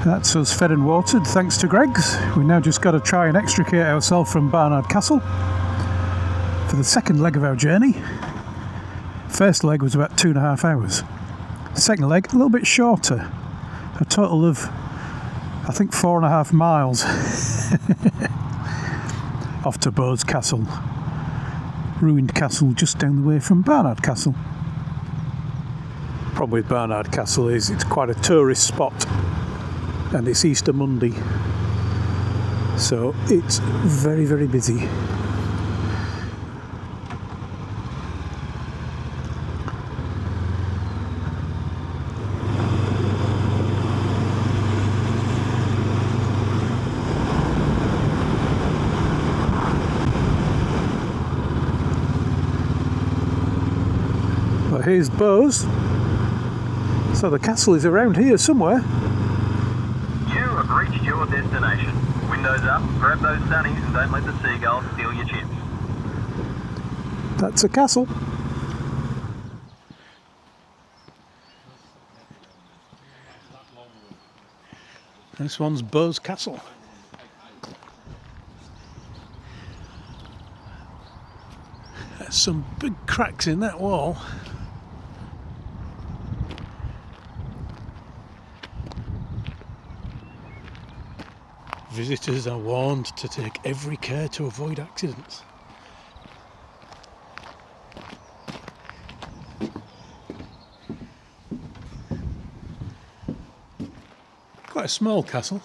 That's us fed and watered, thanks to Greg's. We've now just got to try and extricate ourselves from Barnard Castle for the second leg of our journey. First leg was about 2.5 hours. Second leg, a little bit shorter. A total of, I think, 4.5 miles off to Bowes Castle. Ruined castle just down the way from Barnard Castle. Problem with Barnard Castle is it's quite a tourist spot. And it's Easter Monday, so it's very, very busy. Well, here's Bowes, so the castle is around here somewhere. Reached your destination. Windows up, grab those sunnies and don't let the seagulls steal your chips. That's a castle. This one's Bowes Castle. There's some big cracks in that wall. Visitors are warned to take every care to avoid accidents. Quite a small castle.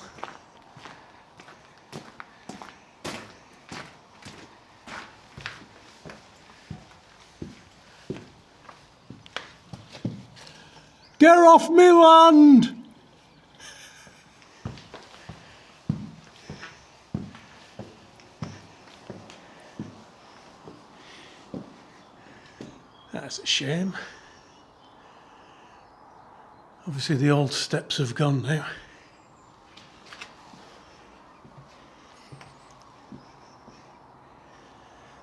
Get off me land! That's a shame. Obviously the old steps have gone now.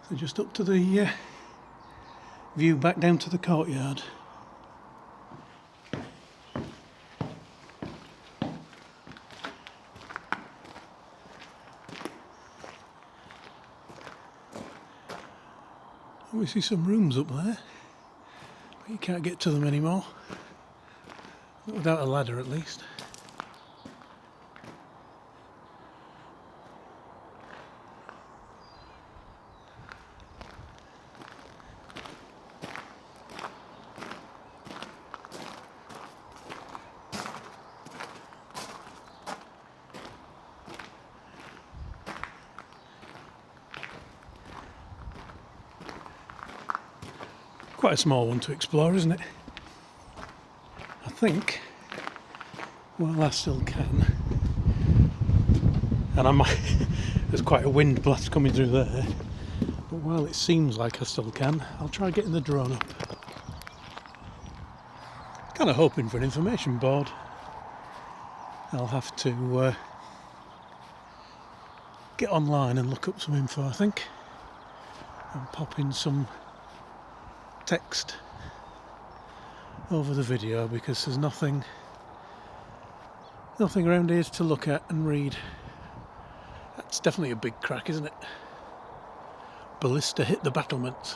So just up to the view back down to the courtyard. We see some rooms up there. But you can't get to them anymore. Not without a ladder at least. Quite a small one to explore, isn't it? I think, well, I still can. And I might, there's quite a wind blast coming through there. But while it seems like I still can, I'll try getting the drone up. Kind of hoping for an information board. I'll have to get online and look up some info, I think. And pop in some text over the video, because there's nothing around here to look at and read. That's definitely a big crack, isn't it? Ballista hit the battlements.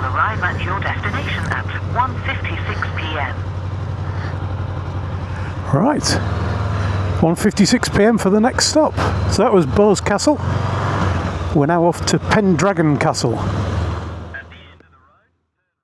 will arrive at your destination at 1:56 p.m. Right, 1:56 p.m. for the next stop. So that was Bowes Castle. We're now off to Pendragon Castle.